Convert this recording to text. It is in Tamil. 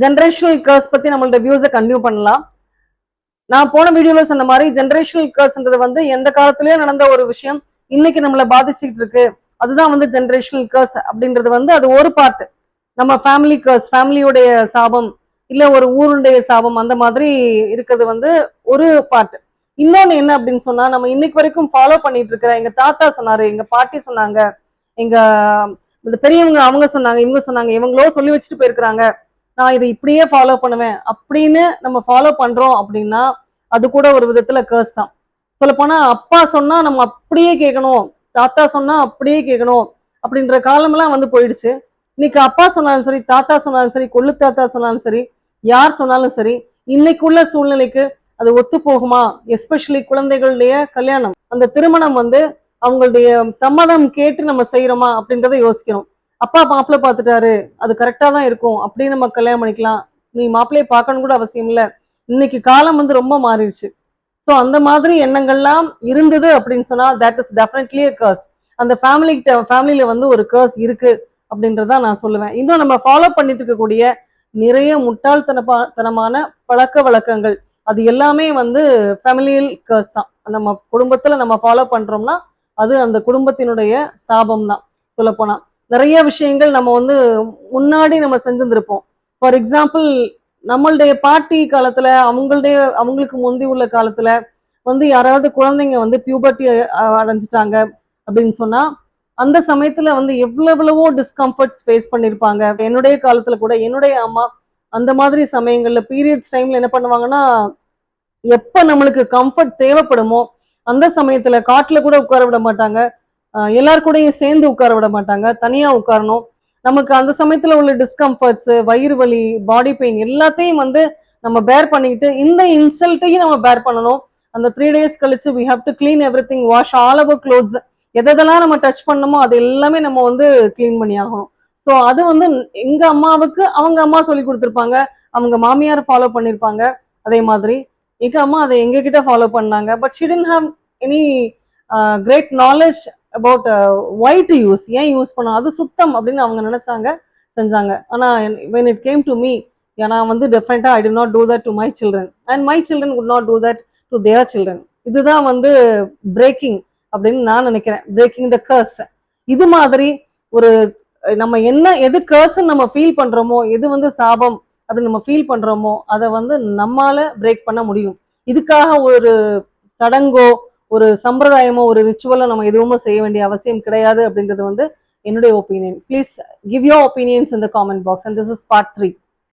ஜெனரேஷனல் கர்ஸ் பத்தி நம்மளோட வியூஸை கண்டினியூ பண்ணலாம். நான் போன வீடியோல சொன்ன மாதிரி ஜெனரேஷனல் கர்ஸ்ன்றது வந்து எந்த காலத்திலயும் நடந்த ஒரு விஷயம் இன்னைக்கு நம்மளை பாதிச்சுட்டு இருக்கு. அதுதான் வந்து ஜெனரேஷனல் கர்ஸ் அப்படின்றது வந்து அது ஒரு பார்ட். நம்ம ஃபேமிலி கர்ஸ், ஃபேமிலியுடைய சாபம், இல்ல ஒரு ஊருடைய சாபம், அந்த மாதிரி இருக்கிறது வந்து ஒரு பார்ட். இன்னொன்னு என்ன அப்படின்னு சொன்னா, நம்ம இன்னைக்கு வரைக்கும் ஃபாலோ பண்ணிட்டு இருக்கிற, எங்க தாத்தா சொன்னாரு, எங்க பாட்டி சொன்னாங்க, எங்க இந்த பெரியவங்க அவங்க சொன்னாங்க, இவங்க சொன்னாங்க, இவங்களோ சொல்லி வச்சுட்டு போயிருக்கிறாங்க, நான் இதை இப்படியே ஃபாலோ பண்ணுவேன் அப்படின்னு நம்ம ஃபாலோ பண்றோம் அப்படின்னா அது கூட ஒரு விதத்துல கர்ஸ் தான். சொல்ல போனா அப்பா சொன்னா நம்ம அப்படியே கேட்கணும், தாத்தா சொன்னா அப்படியே கேட்கணும் அப்படின்ற காலமெல்லாம் வந்து போயிடுச்சு. இன்னைக்கு அப்பா சொன்னாலும் சரி, தாத்தா சொன்னாலும் சரி, கொள்ளு தாத்தா சொன்னாலும் சரி, யார் சொன்னாலும் சரி, இன்னைக்குள்ள சூழ்நிலைக்கு அது ஒத்து போகுமா? எஸ்பெஷலி குழந்தைகளுடைய கல்யாணம், அந்த திருமணம் வந்து அவங்களுடைய சம்மதம் கேட்டு நம்ம செய்யறோமா அப்படின்றத யோசிக்கணும். அப்பா மாப்பிள்ளை பார்த்துட்டாரு, அது கரெக்டா தான் இருக்கும், அப்படியே நம்ம கல்யாணம் பண்ணிக்கலாம், நீ மாப்பிள்ளையை பார்க்கணும் கூட அவசியம் இல்லை. இன்னைக்கு காலம் வந்து ரொம்ப மாறிடுச்சு. ஸோ அந்த மாதிரி எண்ணங்கள்லாம் இருந்தது அப்படின்னு சொன்னா தட் இஸ் டெஃபினெட்லி அ கர்ஸ். அந்த ஃபேமிலியில வந்து ஒரு கர்ஸ் இருக்கு அப்படின்றத நான் சொல்லுவேன். இன்னும் நம்ம ஃபாலோ பண்ணிட்டு இருக்கக்கூடிய நிறைய முட்டாள்தனமான பழக்க வழக்கங்கள், அது எல்லாமே வந்து ஃபேமிலியல் கர்ஸ் தான். நம்ம குடும்பத்துல நம்ம ஃபாலோ பண்றோம்னா அது அந்த குடும்பத்தினுடைய சாபம் தான். சொல்லப்போனா நிறைய விஷயங்கள் நம்ம வந்து முன்னாடி நம்ம செஞ்சிருந்திருப்போம். ஃபார் எக்ஸாம்பிள், நம்மளுடைய பாட்டி காலத்துல, அவங்களுக்கு முந்தி உள்ள காலத்துல வந்து யாராவது குழந்தைங்க வந்து பியூபர்ட்டி அடைஞ்சிட்டாங்க அப்படின்னு சொன்னா அந்த சமயத்துல வந்து எவ்வளவோ டிஸ்கம்ஃபர்ட்ஸ் ஃபேஸ் பண்ணிருப்பாங்க. என்னுடைய காலத்துல கூட என்னுடைய அம்மா அந்த மாதிரி சமயங்கள்ல பீரியட்ஸ் டைம்ல என்ன பண்ணுவாங்கன்னா, எப்ப நம்மளுக்கு கம்ஃபர்ட் தேவைப்படுமோ அந்த சமயத்துல காட்டுல கூட உட்கார விட மாட்டாங்க, எல்லார் கூடயும் சேர்ந்து உட்கார விட மாட்டாங்க, தனியா உட்காரணும். நமக்கு அந்த சமயத்துல உள்ள டிஸ்கம்ஃபர்ட்ஸ், வயிறு வலி, பாடி பெயின் எல்லாத்தையும் வந்து நம்ம பேர் பண்ணிக்கிட்டு இந்த இன்சல்ட்டையும் நம்ம பேர் பண்ணணும். அந்த 3 days கழிச்சு we have to clean everything, wash all our clothes. எதெல்லாம் நம்ம டச் பண்ணணுமோ அது எல்லாமே நம்ம வந்து கிளீன் பண்ணி ஆகணும். ஸோ அது வந்து எங்க அம்மாவுக்கு அவங்க அம்மா சொல்லி கொடுத்துருப்பாங்க, அவங்க மாமியார் ஃபாலோ பண்ணிருப்பாங்க. அதே மாதிரி எங்க அம்மா அதை எங்க கிட்ட ஃபாலோ பண்ணாங்க. But she didn't have any great knowledge about why to use, ஏன் யூஸ் பண்ணணும், அது சுத்தம் அப்படின்னு அவங்க நினைச்சாங்க, செஞ்சாங்க. ஆனா when it came to me, நான் வந்து டெஃபினட்டா I did not do that to my children and my children would not do that to their children. இதுதான் வந்து பிரேக்கிங் அப்படின்னு நான் நினைக்கிறேன், பிரேக்கிங் த கர்ஸ். இது மாதிரி ஒரு நம்ம என்ன எது கர்ஸ் நம்ம ஃபீல் பண்றோமோ, எது வந்து சாபம் அப்படின்னு நம்ம ஃபீல் பண்றோமோ அதை வந்து நம்மால பிரேக் பண்ண முடியும். இதுக்காக ஒரு சடங்கோ ஒரு சம்பிரதாயமோ ஒரு ரிச்சுவலோ நம்ம எதுவுமே செய்ய வேண்டிய அவசியம் கிடையாது அப்படின்றது வந்து என்னுடைய opinion. Please give your opinions in the comment box. And this is part 3.